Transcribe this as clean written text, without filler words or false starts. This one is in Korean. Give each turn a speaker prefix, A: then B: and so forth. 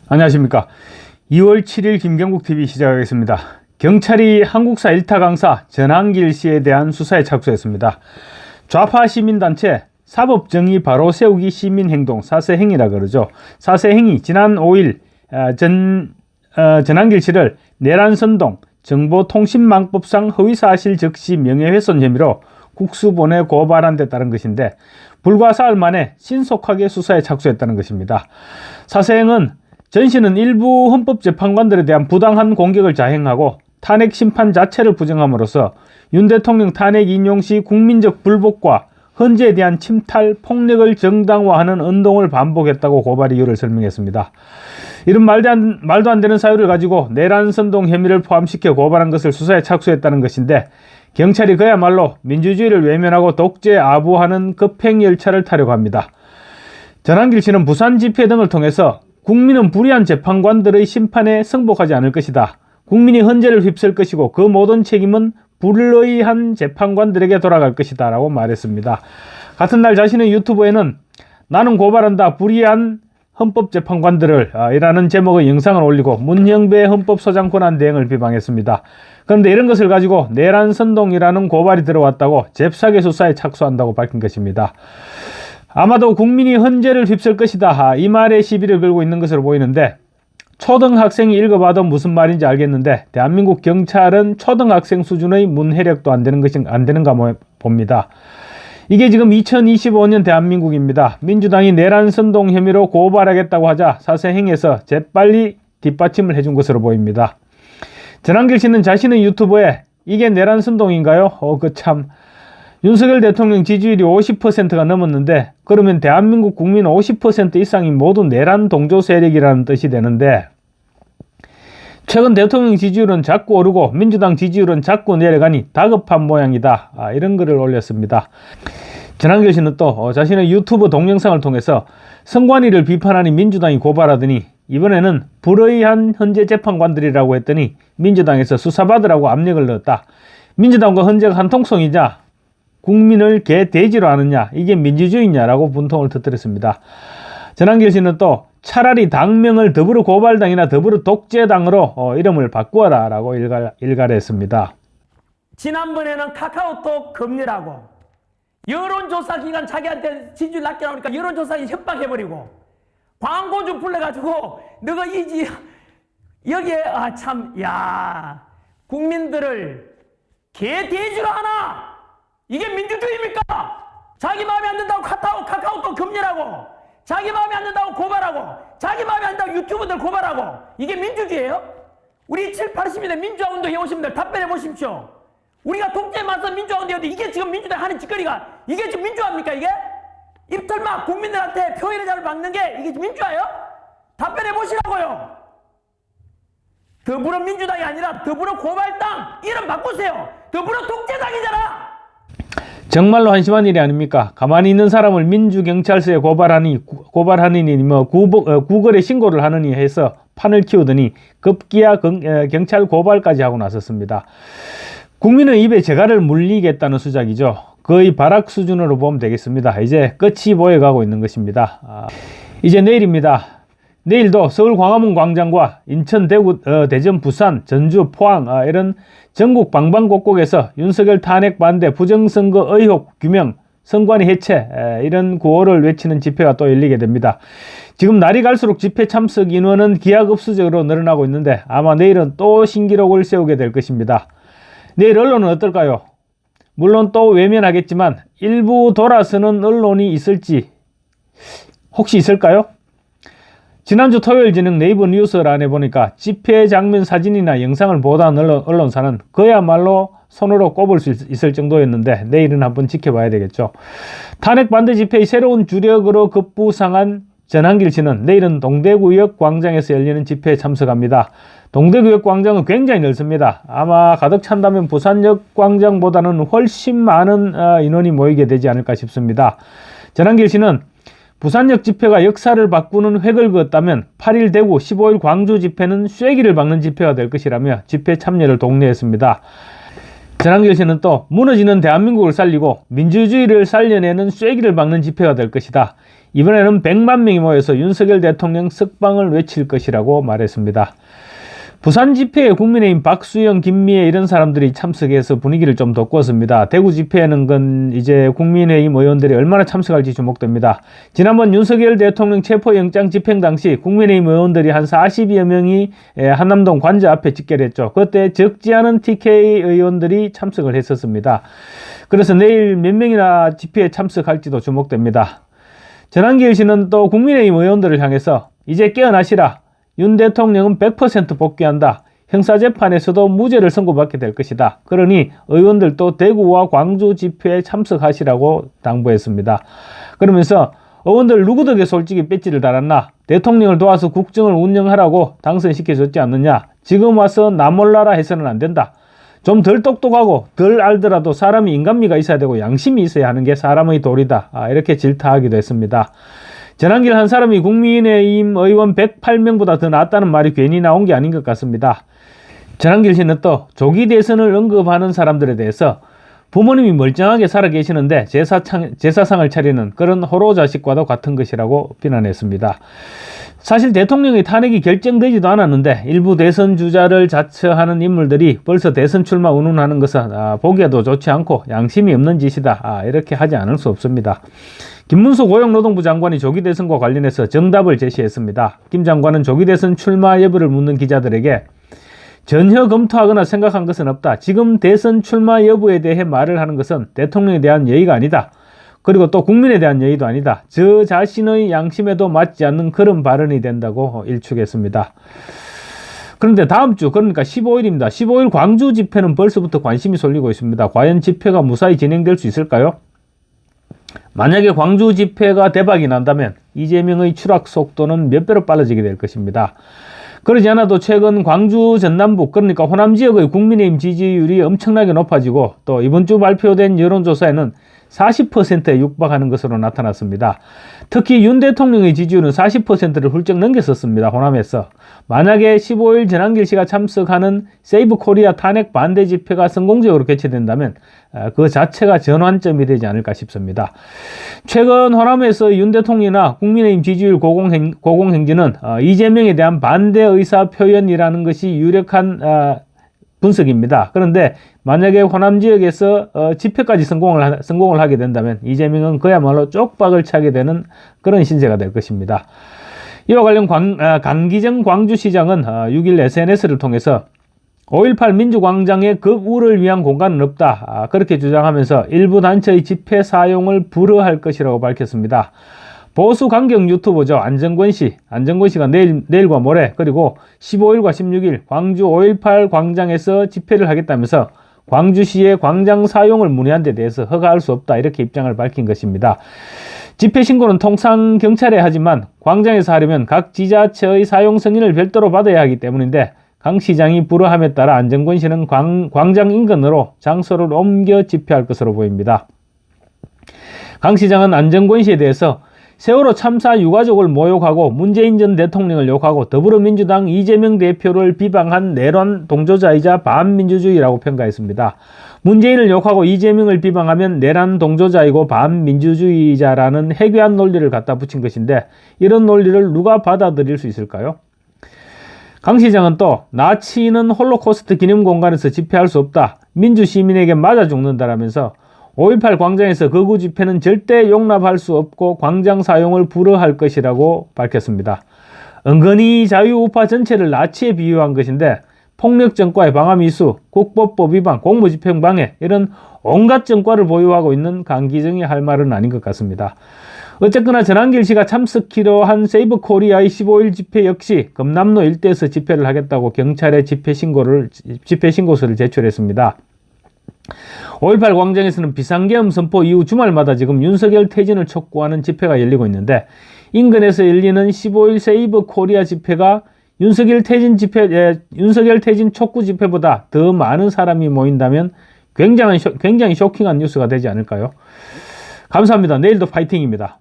A: 안녕하십니까. 2월 7일 김경국TV 시작하겠습니다. 경찰이 한국사 일타 강사 전한길 씨에 대한 수사에 착수했습니다. 좌파 시민단체 사법정의 바로 세우기 시민행동 사세행이라 그러죠. 사세행이 지난 5일 전한길 씨를 내란선동 정보통신망법상 허위사실 적시 명예훼손 혐의로 국수본에 고발한 데 따른 것인데 불과 사흘 만에 신속하게 수사에 착수했다는 것입니다. 사세행은 전 씨는 일부 헌법재판관들에 대한 부당한 공격을 자행하고 탄핵 심판 자체를 부정함으로써 윤 대통령 탄핵 인용 시 국민적 불복과 헌재에 대한 침탈, 폭력을 정당화하는 운동을 반복했다고 고발 이유를 설명했습니다. 이런 말도 안 되는 사유를 가지고 내란선동 혐의를 포함시켜 고발한 것을 수사에 착수했다는 것인데 경찰이 그야말로 민주주의를 외면하고 독재에 아부하는 급행열차를 타려고 합니다. 전한길 씨는 부산 집회 등을 통해서 국민은 불의한 재판관들의 심판에 승복하지 않을 것이다. 국민이 헌재를 휩쓸 것이고 그 모든 책임은 불의한 재판관들에게 돌아갈 것이다 라고 말했습니다. 같은 날 자신의 유튜브에는 나는 고발한다 불의한 헌법재판관들을 이라는 제목의 영상을 올리고 문형배 헌법소장 권한 대행을 비방했습니다. 그런데 이런 것을 가지고 내란선동이라는 고발이 들어왔다고 잽싸게 수사에 착수한다고 밝힌 것입니다. 아마도 국민이 헌재를 휩쓸 것이다 이 말에 시비를 걸고 있는 것으로 보이는데 초등학생이 읽어봐도 무슨 말인지 알겠는데 대한민국 경찰은 초등학생 수준의 문해력도 안 되는가 봅니다. 이게 지금 2025년 대한민국입니다. 민주당이 내란선동 혐의로 고발하겠다고 하자 사세행에서 재빨리 뒷받침을 해준 것으로 보입니다. 전한길 씨는 자신의 유튜브에 이게 내란선동인가요? 참 윤석열 대통령 지지율이 50%가 넘었는데 그러면 대한민국 국민 50% 이상이 모두 내란 동조 세력이라는 뜻이 되는데 최근 대통령 지지율은 자꾸 오르고 민주당 지지율은 자꾸 내려가니 다급한 모양이다. 이런 글을 올렸습니다. 전한길 씨는 또 자신의 유튜브 동영상을 통해서 선관위를 비판하니 민주당이 고발하더니 이번에는 불의한 헌재 재판관들이라고 했더니 민주당에서 수사받으라고 압력을 넣었다. 민주당과 헌재가 한 통성이냐? 국민을 개돼지로 하느냐 이게 민주주의냐라고 분통을 터뜨렸습니다. 전한길 씨는 또 차라리 당명을 더불어 고발당이나 더불어 독재당으로 이름을 바꾸어라 라고 일갈했습니다.
B: 지난번에는 카카오톡 금리라고 여론조사기관 자기한테 지지율 낮게 나오니까 여론조사기 협박해버리고 광고주 불러가지고 너가 이지 여기에 국민들을 개돼지로 하나 이게 민주주의입니까? 자기 마음에 안 든다고 카카오톡 금리라고 자기 마음에 안 든다고 고발하고 자기 마음에 안 든다고 유튜브들 고발하고 이게 민주주의예요? 우리 7, 80년대 민주화운동 해오신 분들 답변해 보십시오. 우리가 독재에 맞서 민주화운동인데 이게 지금 민주당 하는 짓거리가 이게 지금 민주화입니까 이게? 입털막 국민들한테 표현의 자를 막는 게 이게 민주화예요? 답변해 보시라고요. 더불어민주당이 아니라 더불어고발당 이름 바꾸세요. 더불어 독재당이잖아.
A: 정말로 한심한 일이 아닙니까? 가만히 있는 사람을 민주경찰서에 고발하느니 구글에 신고를 하느니 해서 판을 키우더니 급기야 경찰 고발까지 하고 나섰습니다. 국민의 입에 재갈을 물리겠다는 수작이죠. 거의 발악 수준으로 보면 되겠습니다. 이제 끝이 보여가고 있는 것입니다. 이제 내일입니다. 내일도 서울 광화문 광장과 인천, 대구, 대전, 부산, 전주, 포항 이런 전국 방방곡곡에서 윤석열 탄핵 반대, 부정선거 의혹 규명, 선관위 해체 이런 구호를 외치는 집회가 또 열리게 됩니다. 지금 날이 갈수록 집회 참석 인원은 기하급수적으로 늘어나고 있는데 아마 내일은 또 신기록을 세우게 될 것입니다. 내일 언론은 어떨까요? 물론 또 외면하겠지만 일부 돌아서는 언론이 있을지 혹시 있을까요? 지난주 토요일 저녁 네이버 뉴스란에 보니까 집회 장면 사진이나 영상을 보던 언론사는 그야말로 손으로 꼽을 수 있을 정도였는데 내일은 한번 지켜봐야 되겠죠. 탄핵 반대 집회의 새로운 주력으로 급부상한 전한길 씨는 내일은 동대구역 광장에서 열리는 집회에 참석합니다. 동대구역 광장은 굉장히 넓습니다. 아마 가득 찬다면 부산역 광장보다는 훨씬 많은 인원이 모이게 되지 않을까 싶습니다. 전한길 씨는 부산역 집회가 역사를 바꾸는 획을 그었다면 8일 대구, 15일 광주 집회는 쐐기를 박는 집회가 될 것이라며 집회 참여를 독려했습니다. 전한길 씨는 또 무너지는 대한민국을 살리고 민주주의를 살려내는 쐐기를 박는 집회가 될 것이다. 이번에는 100만 명이 모여서 윤석열 대통령 석방을 외칠 것이라고 말했습니다. 부산 집회에 국민의힘 박수영, 김미애 이런 사람들이 참석해서 분위기를 좀 돋구었습니다. 대구 집회에는 건 이제 국민의힘 의원들이 얼마나 참석할지 주목됩니다. 지난번 윤석열 대통령 체포영장 집행 당시 국민의힘 의원들이 한 40여 명이 한남동 관저 앞에 집결했죠. 그때 적지 않은 TK 의원들이 참석을 했었습니다. 그래서 내일 몇 명이나 집회에 참석할지도 주목됩니다. 전한길 씨는 또 국민의힘 의원들을 향해서 이제 깨어나시라. 윤 대통령은 100% 복귀한다. 형사재판에서도 무죄를 선고받게 될 것이다. 그러니 의원들도 대구와 광주 집회에 참석하시라고 당부했습니다. 그러면서 의원들 누구 덕에 솔직히 배지를 달았나? 대통령을 도와서 국정을 운영하라고 당선시켜줬지 않느냐? 지금 와서 나 몰라라 해서는 안 된다. 좀 덜 똑똑하고 덜 알더라도 사람이 인간미가 있어야 되고 양심이 있어야 하는 게 사람의 도리다. 이렇게 질타하기도 했습니다. 전한길 한 사람이 국민의힘 의원 108명보다 더 낫다는 말이 괜히 나온 게 아닌 것 같습니다. 전한길 씨는 또 조기 대선을 언급하는 사람들에 대해서 부모님이 멀쩡하게 살아 계시는데 제사상을 차리는 그런 호로 자식과도 같은 것이라고 비난했습니다. 사실 대통령의 탄핵이 결정되지도 않았는데 일부 대선 주자를 자처하는 인물들이 벌써 대선 출마 운운하는 것은 보기에도 좋지 않고 양심이 없는 짓이다. 이렇게 하지 않을 수 없습니다. 김문수 고용노동부 장관이 조기 대선과 관련해서 정답을 제시했습니다. 김 장관은 조기 대선 출마 여부를 묻는 기자들에게 전혀 검토하거나 생각한 것은 없다. 지금 대선 출마 여부에 대해 말을 하는 것은 대통령에 대한 예의가 아니다. 그리고 또 국민에 대한 예의도 아니다. 저 자신의 양심에도 맞지 않는 그런 발언이 된다고 일축했습니다. 그런데 다음 주, 그러니까 15일입니다. 15일 광주 집회는 벌써부터 관심이 쏠리고 있습니다. 과연 집회가 무사히 진행될 수 있을까요? 만약에 광주 집회가 대박이 난다면 이재명의 추락 속도는 몇 배로 빨라지게 될 것입니다. 그러지 않아도 최근 광주 전남북, 그러니까 호남 지역의 국민의힘 지지율이 엄청나게 높아지고 또 이번 주 발표된 여론조사에는 40%에 육박하는 것으로 나타났습니다. 특히 윤 대통령의 지지율은 40%를 훌쩍 넘겼었습니다. 호남에서. 만약에 15일 전한길 씨가 참석하는 세이브 코리아 탄핵 반대 집회가 성공적으로 개최된다면 그 자체가 전환점이 되지 않을까 싶습니다. 최근 호남에서 윤 대통령이나 국민의힘 지지율 고공행진은 이재명에 대한 반대 의사 표현이라는 것이 유력한 분석입니다. 그런데 만약에 호남 지역에서 집회까지 성공을 하게 된다면 이재명은 그야말로 쪽박을 차게 되는 그런 신세가 될 것입니다. 이와 관련 강기정 광주시장은 6일 SNS를 통해서 5.18 민주광장의 극우를 위한 공간은 없다. 그렇게 주장하면서 일부 단체의 집회 사용을 불허할 것이라고 밝혔습니다. 보수 강경 유튜버죠. 안정권 씨가 내일과 모레 그리고 15일과 16일 광주 5.18 광장에서 집회를 하겠다면서 광주시의 광장 사용을 문의한 데 대해서 허가할 수 없다. 이렇게 입장을 밝힌 것입니다. 집회 신고는 통상 경찰에 하지만 광장에서 하려면 각 지자체의 사용 승인을 별도로 받아야 하기 때문인데 강 시장이 불허함에 따라 안정권 씨는 광장 인근으로 장소를 옮겨 집회할 것으로 보입니다. 강 시장은 안정권 씨에 대해서 세월호 참사 유가족을 모욕하고 문재인 전 대통령을 욕하고 더불어민주당 이재명 대표를 비방한 내란 동조자이자 반민주주의라고 평가했습니다. 문재인을 욕하고 이재명을 비방하면 내란 동조자이고 반민주주의자라는 해괴한 논리를 갖다 붙인 것인데 이런 논리를 누가 받아들일 수 있을까요? 강 시장은 또 나치는 홀로코스트 기념공간에서 집회할 수 없다. 민주시민에게 맞아 죽는다라면서 5.18 광장에서 극우 집회는 절대 용납할 수 없고 광장 사용을 불허할 것이라고 밝혔습니다. 은근히 자유우파 전체를 나치에 비유한 것인데 폭력 전과의 방화 미수, 국법법 위반, 공무집행 방해 이런 온갖 전과를 보유하고 있는 강기정이 할 말은 아닌 것 같습니다. 어쨌거나 전한길 씨가 참석키로 한 세이브 코리아의 15일 집회 역시 금남로 일대에서 집회를 하겠다고 경찰에 집회 신고서를 제출했습니다. 5.18 광장에서는 비상계엄 선포 이후 주말마다 지금 윤석열 퇴진을 촉구하는 집회가 열리고 있는데 인근에서 열리는 15일 세이브 코리아 집회가 윤석열 퇴진 촉구 집회보다 더 많은 사람이 모인다면 굉장히 쇼킹한 뉴스가 되지 않을까요? 감사합니다. 내일도 파이팅입니다.